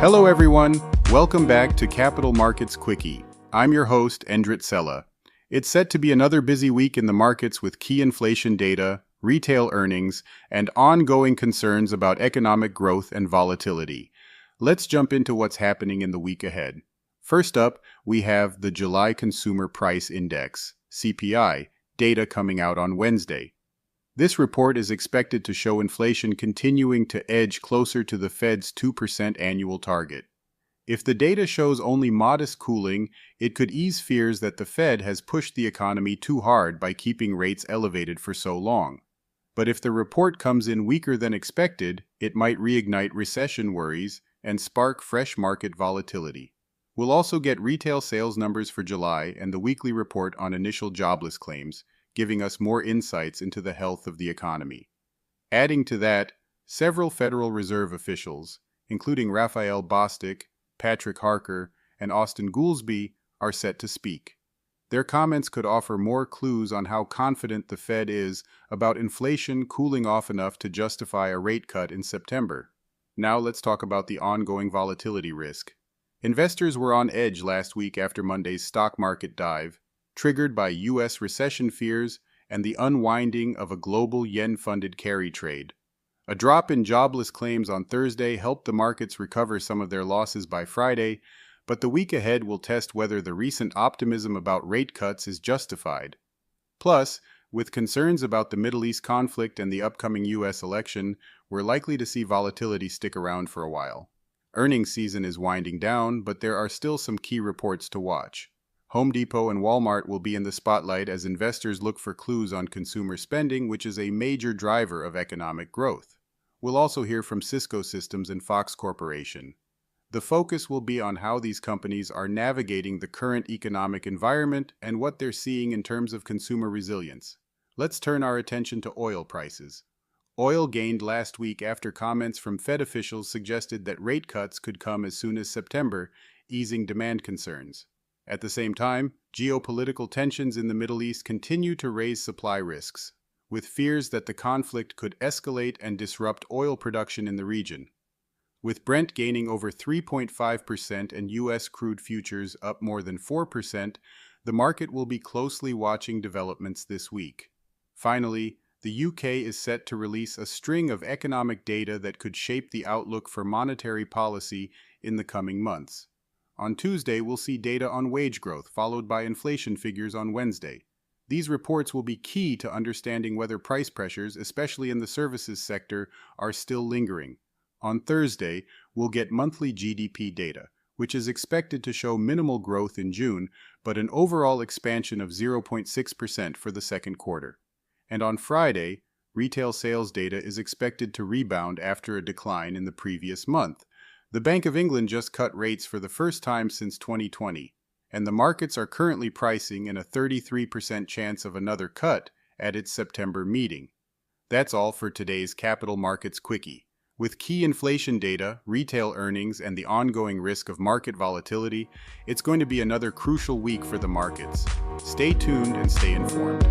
Hello everyone, welcome back to Capital Markets Quickie. I'm your host, Endrit Cela. It's set to be another busy week in the markets with key inflation data, retail earnings, and ongoing concerns about economic growth and volatility. Let's jump into what's happening in the week ahead. First up, we have the July Consumer Price Index, CPI, data coming out on Wednesday. This report is expected to show inflation continuing to edge closer to the Fed's 2% annual target. If the data shows only modest cooling, it could ease fears that the Fed has pushed the economy too hard by keeping rates elevated for so long. But if the report comes in weaker than expected, it might reignite recession worries and spark fresh market volatility. We'll also get retail sales numbers for July and the weekly report on initial jobless claims, giving us more insights into the health of the economy. Adding to that, several Federal Reserve officials, including Raphael Bostic, Patrick Harker, and Austin Goolsbee, are set to speak. Their comments could offer more clues on how confident the Fed is about inflation cooling off enough to justify a rate cut in September. Now let's talk about the ongoing volatility risk. Investors were on edge last week after Monday's stock market dive, triggered by U.S. recession fears and the unwinding of a global yen-funded carry trade. A drop in jobless claims on Thursday helped the markets recover some of their losses by Friday, but the week ahead will test whether the recent optimism about rate cuts is justified. Plus, with concerns about the Middle East conflict and the upcoming U.S. election, we're likely to see volatility stick around for a while. Earnings season is winding down, but there are still some key reports to watch. Home Depot and Walmart will be in the spotlight as investors look for clues on consumer spending, which is a major driver of economic growth. We'll also hear from Cisco Systems and Fox Corporation. The focus will be on how these companies are navigating the current economic environment and what they're seeing in terms of consumer resilience. Let's turn our attention to oil prices. Oil gained last week after comments from Fed officials suggested that rate cuts could come as soon as September, easing demand concerns. At the same time, geopolitical tensions in the Middle East continue to raise supply risks, with fears that the conflict could escalate and disrupt oil production in the region. With Brent gaining over 3.5% and U.S. crude futures up more than 4%, the market will be closely watching developments this week. Finally, the UK is set to release a string of economic data that could shape the outlook for monetary policy in the coming months. On Tuesday, we'll see data on wage growth, followed by inflation figures on Wednesday. These reports will be key to understanding whether price pressures, especially in the services sector, are still lingering. On Thursday, we'll get monthly GDP data, which is expected to show minimal growth in June, but an overall expansion of 0.6% for the second quarter. And on Friday, retail sales data is expected to rebound after a decline in the previous month. The Bank of England just cut rates for the first time since 2020, and the markets are currently pricing in a 33% chance of another cut at its September meeting. That's all for today's Capital Markets Quickie. With key inflation data, retail earnings, and the ongoing risk of market volatility, it's going to be another crucial week for the markets. Stay tuned and stay informed.